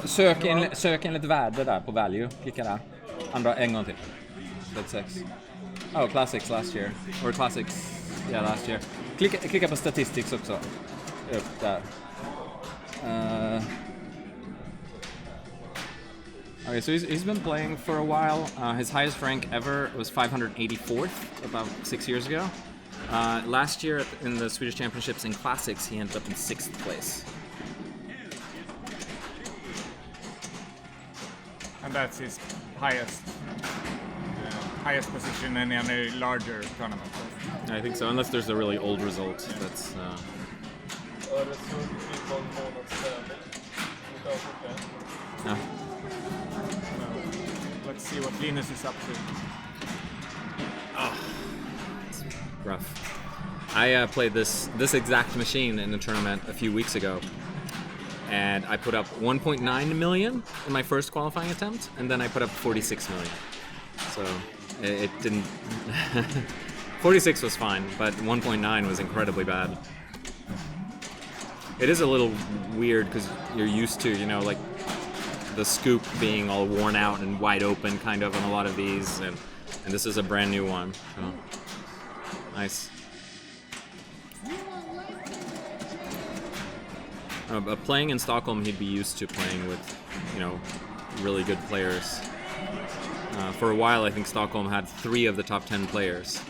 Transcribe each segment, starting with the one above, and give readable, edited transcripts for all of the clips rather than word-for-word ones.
Sök enligt värde där på value. Klicka där. En gång till. That's 6. Oh, classics last year. Or classics, yeah, last year. Klicka på statistics också. Upp där. Okay, so he's been playing for a while. His highest rank ever was 584th about 6 years ago. Last year in the Swedish Championships in Classics, he ended up in 6th place. And that's his highest position in any larger tournament. I think so, unless there's a really old result. That's. No. Let's see what Linus is up to. Oh, it's rough. I played this exact machine in a tournament a few weeks ago, and I put up 1.9 million in my first qualifying attempt, and then I put up 46 million. So it didn't. 46 was fine, but 1.9 was incredibly bad. It is a little weird because you're used to, like the scoop being all worn out and wide open kind of on a lot of these, and this is a brand new one. So nice. Playing in Stockholm, he'd be used to playing with, really good players. For a while, I think Stockholm had 3 of the top 10 players.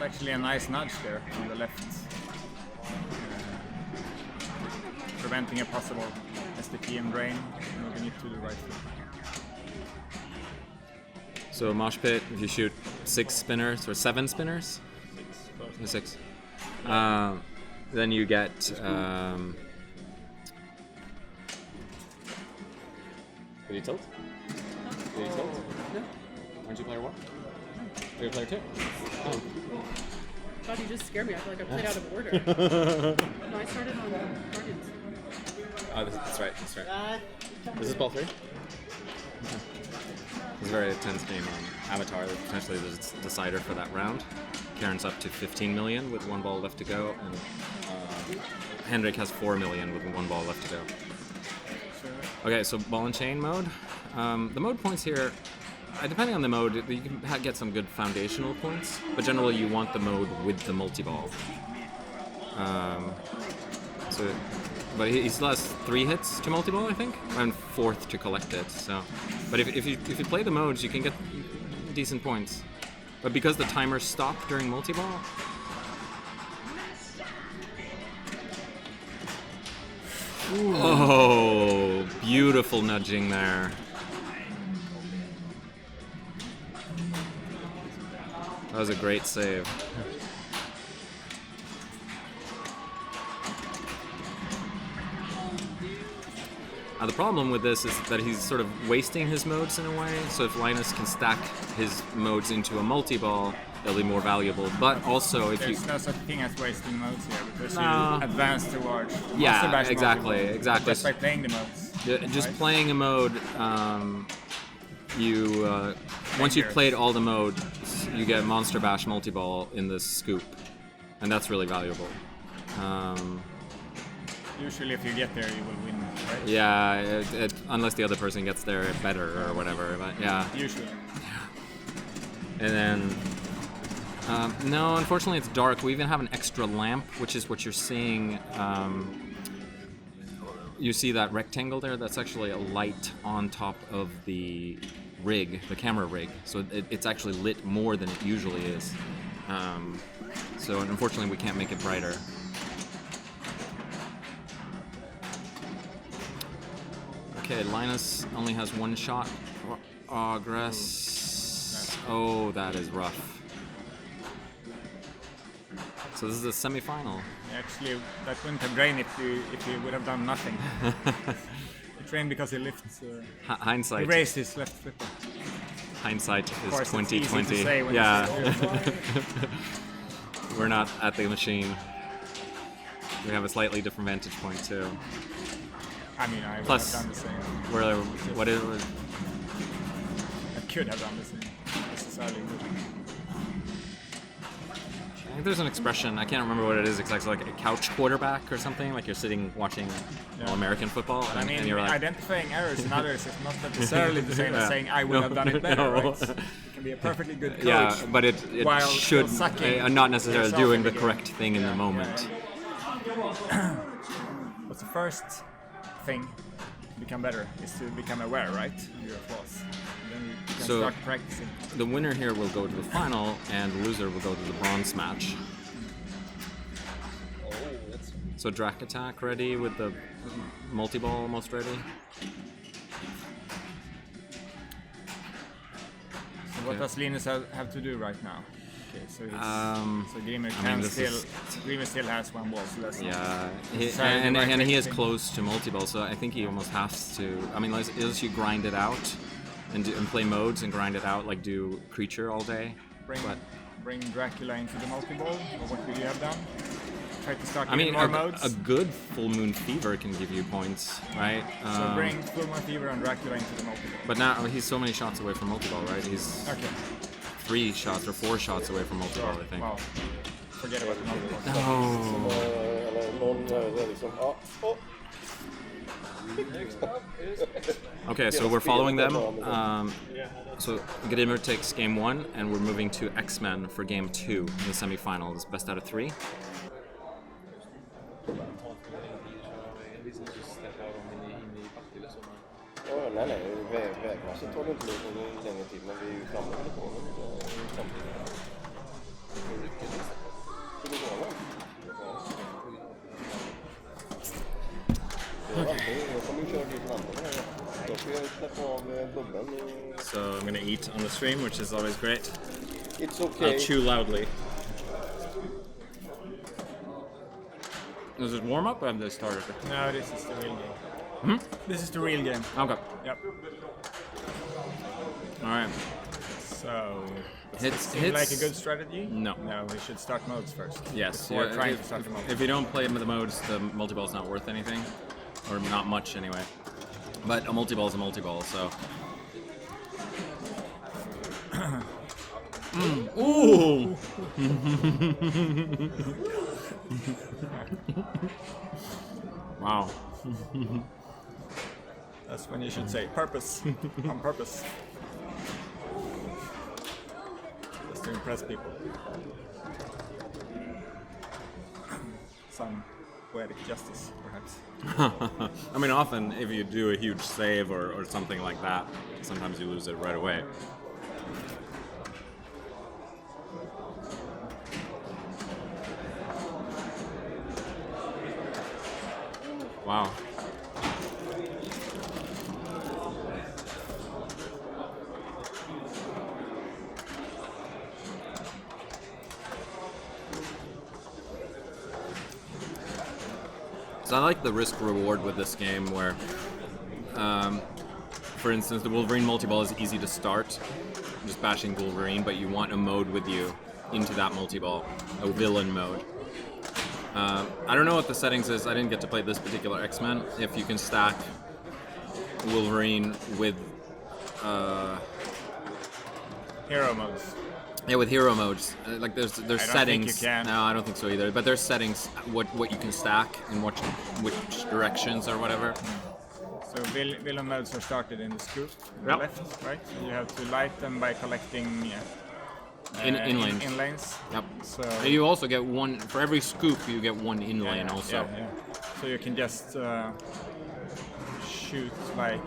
Actually a nice nudge there on the left, preventing a possible SDPM drain, moving it to the right foot. So mosh pit, if you shoot 6 spinners or 7 spinners, 6, then you get Did you tilt? Did you tilt? No. Aren't you player 1? Are you player 2? Oh. God, you just scared me. I feel like I played out of order. No, I started on Guardians. Oh, that's right. Is this ball 3? Okay. It's a very intense game on Avatar. Potentially the decider for that round. Karen's up to 15 million with 1 ball left to go, and Hendrik has 4 million with 1 ball left to go. Okay, so ball and chain mode. The mode points here, depending on the mode, you can get some good foundational points, but generally you want the mode with the multi-ball. But he still has 3 hits to multi-ball, I think, and 4th to collect it. So, but if you play the modes, you can get decent points. But because the timers stop during multi-ball, oh, beautiful nudging there. That was a great save. Now the problem with this is that he's sort of wasting his modes in a way, so if Linus can stack his modes into a multi-ball, they'll be more valuable. But also if There's no such thing as wasting modes here, because No. you advance towards Yeah, Master Bash exactly. just by playing the modes. just right? playing a mode, once you've played all the modes, you get Monster Bash multi-ball in the scoop, and that's really valuable. Usually if you get there, you will win, right? Yeah, unless the other person gets there better or whatever, but yeah. Usually. And then, no, unfortunately it's dark. We even have an extra lamp, which is what you're seeing. You see that rectangle there? That's actually a light on top of the rig, the camera rig. So it's actually lit more than it usually is. So unfortunately we can't make it brighter. Okay, Linus only has 1 shot. Progress. Oh, that is rough. So this is a semi-final. Actually, that wouldn't have drained if you would have done nothing. It drained because he lifts. Hindsight. He raised his left foot. Hindsight is course, it's easy to 2020. say when Yeah. it's We're not at the machine. we have a slightly different vantage point too. I mean, I would Plus, have done the same. what is I could have done the same. Necessarily good. I think there's an expression, I can't remember what it is exactly, like a couch quarterback or something, like you're sitting watching American football I mean, and you're like... identifying errors in others is not necessarily the same as saying I would have done it better, right? You can be a perfectly good coach. Yeah, but it while should, still sucking not necessarily yourself doing in the the correct thing in the moment. What's the first thing to become better is to become aware, right? Of your flaws. Then you can So- start practicing. The winner here will go to the final, and the loser will go to the bronze match. So Drac attack ready with the multi-ball almost ready. So what does Linus have to do right now? Okay, so it's, so Grimur Grimur still has one ball, so that's Yeah, necessarily the right and he is thing. close to multi-ball, so I think he almost has to. I mean, unless you grind it out and play modes and grind it out, like do creature all day. bring Dracula into the multi-ball, or what would you have done? Try to start I mean, more modes. a good Full Moon Fever can give you points, right? So bring Full Moon Fever and Dracula into the multi-ball. But now he's so many shots away from multi-ball, right? He's Okay. 3 shots or 4 shots away from multi-ball, I think. Well, forget about the multi-ball. Oh. Eller någon är liksom, Okay, so we're following them. So Grimur takes game 1, and we're moving to X-Men for game 2 in the semifinal. It's best out of 3. nej, vägmässigt tar det inte någon längre tid, men vi är ju framme på samtidigt. So I'm gonna eat on the stream, which is always great. It's okay. I'll chew loudly. Is it warm up or have they started? No, this is the real game. This is the real game. Okay. Yep. All right. So, Hits. seem like a good strategy? No. No, we should start modes first. Yes. Before yeah, trying to start the modes. If you don't play the modes, the multi-ball is not worth anything, or not much anyway. But a multi-ball is a multi-ball, so. Ooh. Wow. That's when you should say purpose. On purpose. Just to impress people. Some poetic justice, perhaps. I mean, often if you do a huge save or something like that, sometimes you lose it right away. Wow. So I like the risk reward with this game where, for instance, the Wolverine multi-ball is easy to start, just bashing Wolverine, but you want a mode with you into that multi-ball, a villain mode. I don't know what the settings is, I didn't get to play this particular X-Men, if you can stack Wolverine with... Hero modes. Yeah, with hero modes, like there's I don't settings. think you can. No, I don't think so either. But there's settings what you can stack and which directions or whatever. So villain modes are started in the scoop on the Yep. left, right? And you have to light them by collecting In lanes. In lanes. Yep. So And you also get one for every scoop. You get one in lane also. Yeah. So you can just shoot like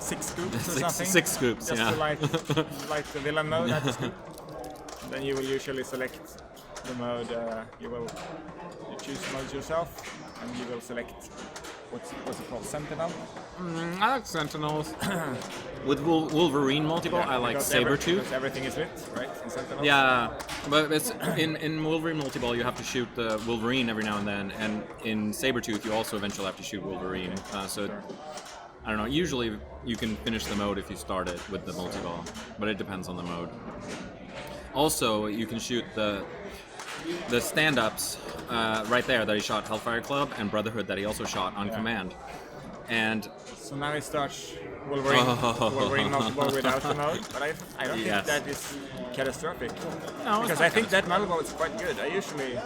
6 scoops or something. Six scoops. Just Yeah. to light the villain mode at the scoop. Then you will usually select the mode. You choose modes yourself, and you will select what's it called, Sentinel. I like Sentinels. With Wolverine multi-ball, I like Because Sabretooth. because everything is lit, right? In Sentinel. Yeah, but it's in Wolverine multi-ball you have to shoot the Wolverine every now and then, and in Sabretooth you also eventually have to shoot Wolverine. So I don't know, usually you can finish the mode if you start it with the multi-ball, but it depends on the mode. Also, you can shoot the stand-ups right there that he shot Hellfire Club and Brotherhood that he also shot on command. And So now he starts Wolverine multiple without the mode, but I don't think that is catastrophic. no, Because I think that multiple is quite good. I usually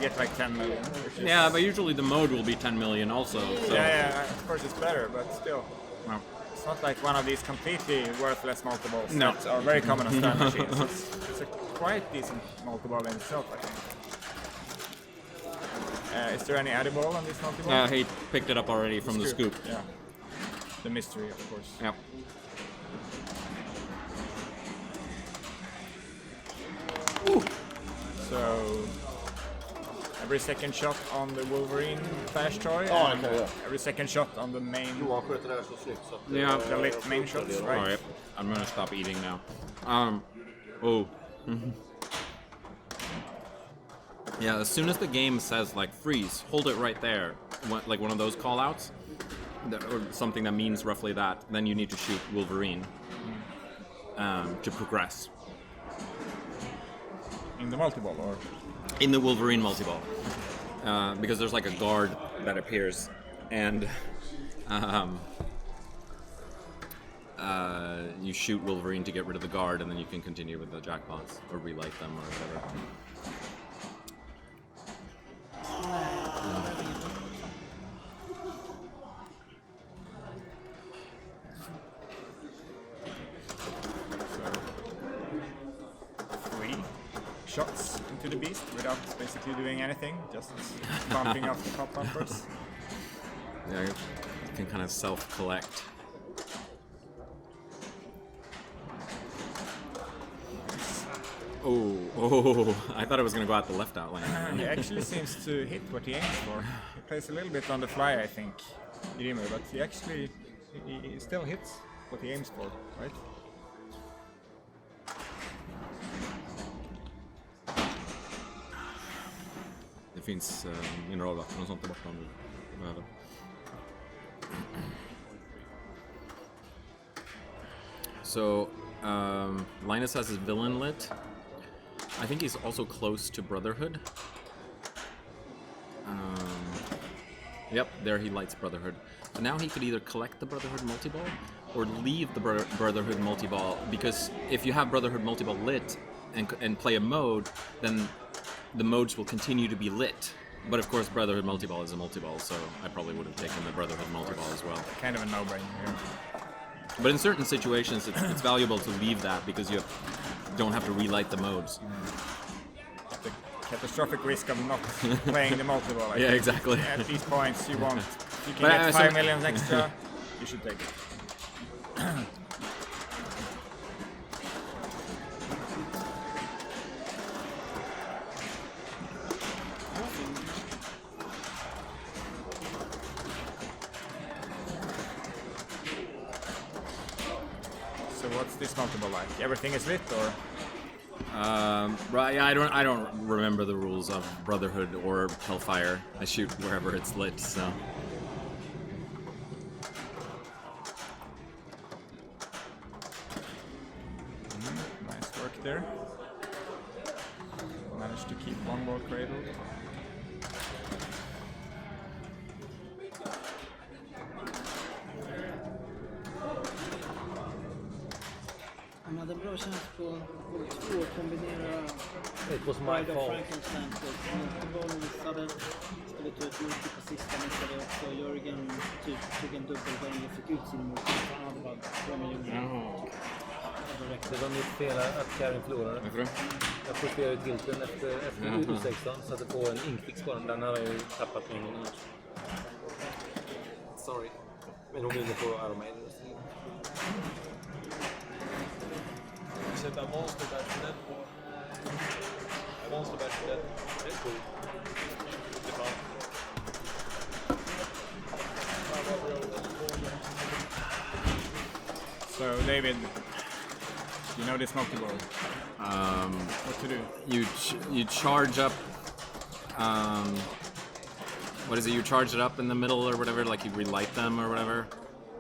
get like 10 million. Which is, yeah, but usually the mode will be 10 million also. So. yeah, of course it's better, but still. No. It's not like one of these completely worthless multiples No. that are very common on stand machines. It's a quite decent multiple in itself, I think. Is there any edible on this multiple? He picked it up already from the scoop. Yeah. The mystery, of course. Yep. So every second shot on the Wolverine flash toy, Ja, det and kan jag göra. every second shot on the main, Johan sköter det här så snyggt så att... Yeah. the lit main shots, right? Alright, I'm gonna stop eating now. Yeah, as soon as the game says like freeze, hold it right there, like one of those call-outs, or something that means roughly that, then you need to shoot Wolverine to progress. In the multiple, or In the Wolverine multi-ball. Because there's like a guard that appears, and you shoot Wolverine to get rid of the guard, and then you can continue with the jackpots, or relight them, or whatever. three shots into the beast without basically doing anything, just bumping off the pop bumpers. Yeah, you can kind of self-collect. Oh, I thought it was going to go out the left outline. He actually seems to hit what he aims for. He plays a little bit on the fly, I think, Grimur, but he actually he still hits what he aims for, right? Det finns mineralvatten och sånt där borta om du behöver. So, Linus has his villain lit. I think he's also close to Brotherhood. Yep, there he lights Brotherhood. So now he could either collect the Brotherhood multi-ball or leave the Brotherhood multi-ball, because if you have Brotherhood multi-ball lit and play a mode, then the modes will continue to be lit. But of course, Brotherhood multi-ball is a multi-ball, so I probably would have taken the Brotherhood multi-ball as well. Kind of a no-brainer here. But in certain situations, it's valuable to leave that because you don't have to relight the modes. The catastrophic risk of not playing the multi-ball. Yeah, exactly. At these points, you want. You can But, get so- 5 million extra. You should take it. So what's this multiple like? Everything is lit, or? Right, yeah, I don't remember the rules of Brotherhood or Hellfire. I shoot wherever it's lit, so. Nice work there. Managed to keep one more cradle. Han hade bra chans på två att kombinera It was my Pride of fault. Frankenstein på multiboll, missade. Skulle ta ut multi på sista, missade också. Jörgen tog en dubbelpoäng och fick ut sin multi. Han hade bara 2 miljoner. Det var mitt fel att Karin förlorade. Varför det? Jag justerade tilten efter U16 så att det får en inkfix på den. Den har jag ju tappat en gång annars. Sorry. Men hon vinner på Iron Maiden. Sätta monsterbatch för den på. Monsterbatch för den. Det är coolt. Det är bra. So David, you know this multi-ball. What to do? You charge up. What is it? You charge it up in the middle or whatever, like you relight them or whatever.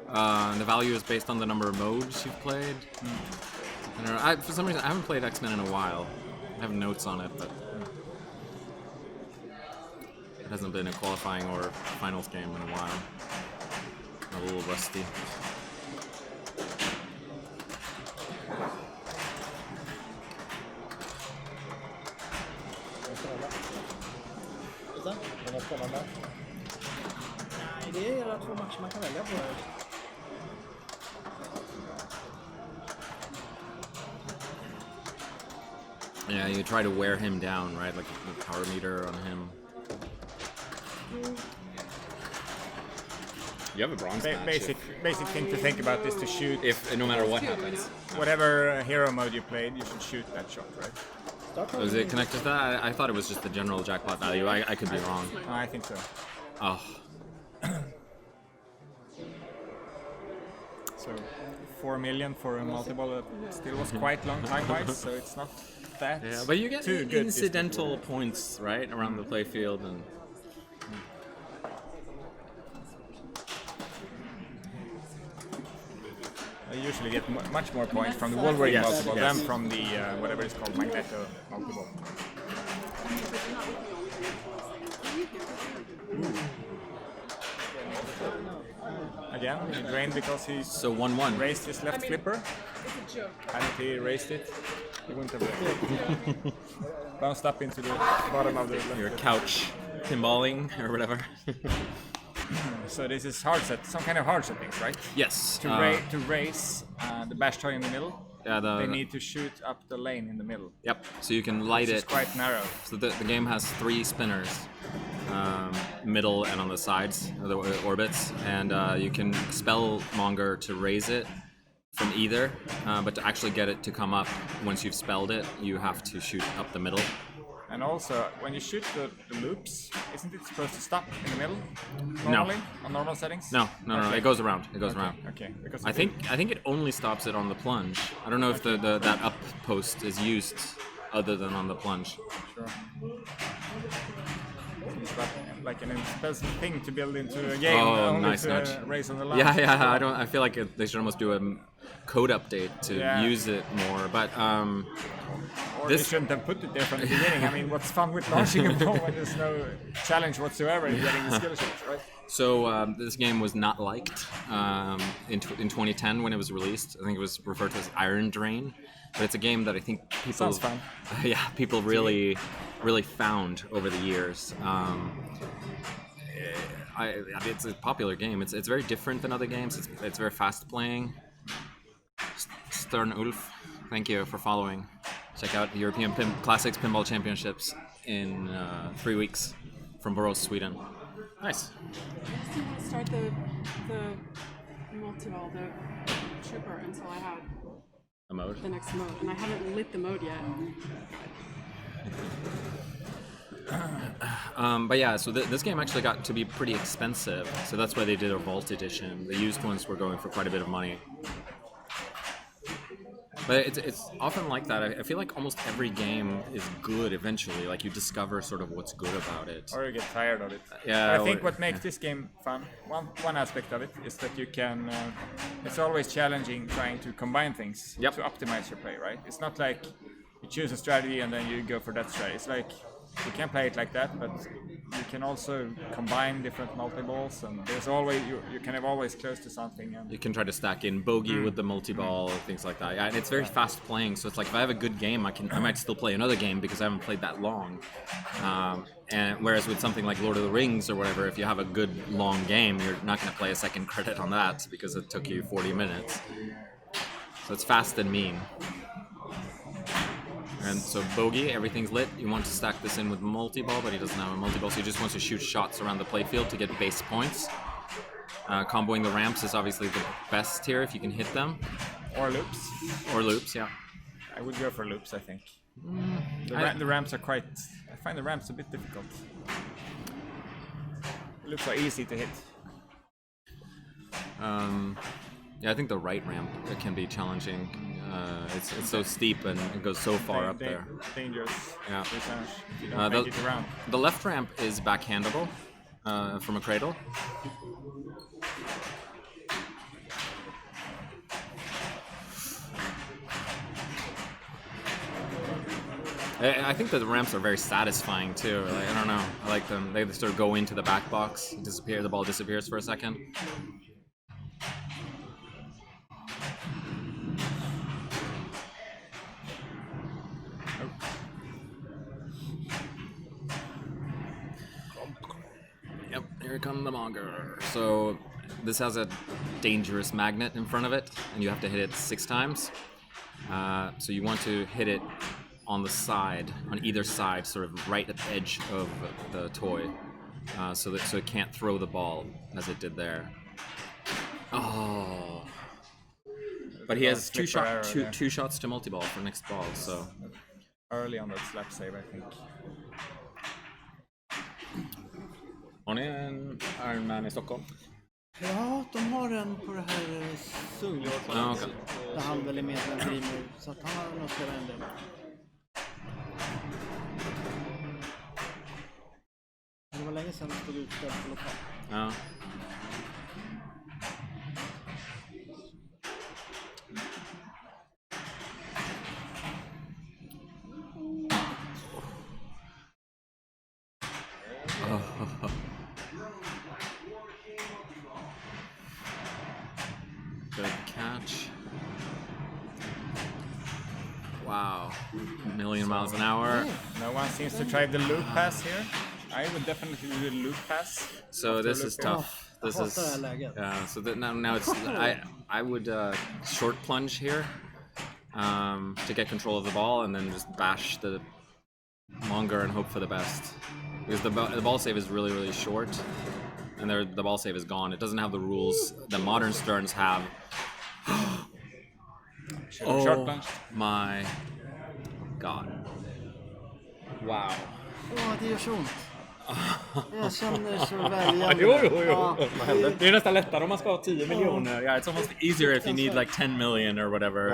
And the value is based on the number of modes you've played. I don't know, for some reason, I haven't played X-Men in a while. I have notes on it, but it hasn't been a qualifying or finals game in a while. I'm a little rusty. Så? Den är spännande. Nej, det är era 2 matcher man kan välja på. Yeah, you try to wear him down, right? Like the power meter on him. You have a bronze match. Basic thing to think about is to shoot. If no matter what happens. Whatever hero mode you played, you should shoot that shot, right? Was it connected to that? I thought it was just the general jackpot value. I could be wrong. I think so. Oh. So 4 million for a multiple still was quite long time-wise, so it's not that. Yeah, but you get too good incidental points, right, around the playfield, and I usually get much more points from the Wolverine Yes, multiple yes. than from the whatever it's called, Magneto multiple. Again, he drained because he so 1-1. raised his left flipper. It's a joke. And if he raised it, he wouldn't have drained. Bounced up into the bottom of the left Your flipper. couch pinballing or whatever. So this is hard set, some kind of hard settings, right? Yes. To raise the bash toy in the middle, Yeah, they need to shoot up the lane in the middle. Yep. So you can light It's it. quite narrow. So the game has 3 spinners, middle and on the sides, the orbits, and you can spellmonger to raise it from either, but to actually get it to come up once you've spelled it, you have to shoot up the middle. And also, when you shoot the loops, isn't it supposed to stop in the middle? Normally, on normal settings? No, Okay. it goes around. It goes around. Okay, because I think it only stops it on the plunge. I don't know if that up post is used other than on the plunge. Sure. It's like an expensive thing to build into a game. Oh, only nice to nudge. raise on the line. Yeah. I feel like they should almost do a code update to Yeah. use it more. But Or this- they shouldn't have put it there from the beginning. I mean, what's fun with launching a ball when there's no challenge whatsoever in getting the skill shots, right? So this game was not liked in 2010 when it was released. I think it was referred to as Iron Drain, but it's a game that I think people Sounds fun. Yeah, people really found over the years. It's a popular game. It's very different than other games. It's very fast playing. Stern Ulf, thank you for following. Check out the European Classics Pinball Championships in 3 weeks from Borås, Sweden. Nice. I didn't want to start the multi-ball, the trooper, until I had A mode. the next mode, and I haven't lit the mode yet. But yeah, so this game actually got to be pretty expensive, so that's why they did a Vault edition. The used ones were going for quite a bit of money. But it's often like that. I feel like almost every game is good eventually. Like you discover sort of what's good about it. Or you get tired of it. Yeah, But I think or- what makes this game fun, one aspect of it, is that you can. It's always challenging trying to combine things Yep. to optimize your play, right? It's not like you choose a strategy and then you go for that strategy. It's like you can play it like that, but you can also combine different multi-balls, and there's always you can have always close to something. And You can try to stack in bogey with the multi-ball, things like that. Yeah, and it's very fast playing, so it's like if I have a good game, I might still play another game because I haven't played that long. And whereas with something like Lord of the Rings or whatever, if you have a good long game, you're not going to play a second credit on that because it took you 40 minutes. So it's fast and mean. And so bogey, everything's lit. You want to stack this in with multi-ball, but he doesn't have a multi-ball, so he just wants to shoot shots around the playfield to get base points. Comboing the ramps is obviously the best here if you can hit them. or loops. Or loops, yeah. I would go for loops. I think I- the ramps are quite. I find the ramps a bit difficult. Loops are easy to hit. Yeah, I think the right ramp can be challenging. It's so steep and it goes so far up there. Dangerous. Yeah. Percentage if you don't make it around. The left ramp is backhandable from a cradle. I think that the ramps are very satisfying too. Like, I don't know. I like them. They sort of go into the back box, disappear. The ball disappears for a second. Yep, here comes the monger. So this has a dangerous magnet in front of it, and you have to hit it 6 times. So you want to hit it on the side, on either side, sort of right at the edge of the toy, so it can't throw the ball as it did there. Oh! But he has two shots to multi-ball for next ball, so... Early on that slap save, I think. Har ni en Ironman i Stockholm? Ja, de har en på det här Sung. Ja, okej. Där han väl är medlem i Grimur, så att han har nog spelat en del. Det var länge sedan han stod utställd på lokal. Ja. Good catch. Wow. A million miles an hour. No one seems to try the loop pass here. I would definitely do the loop pass. So this is tough. This is so that now it's I would short plunge here to get control of the ball and then just bash the monger and hope for the best. Because the ball save is really short, and the ball save is gone. It doesn't have the rules that modern Sterns have. Short plunge. My God! Wow. Åh, det gör så ont. Jag känner så väl. Jo. Det är nästan lättare om man ska ha 10 miljoner. Yeah, it's almost easier if you need like 10 million or whatever.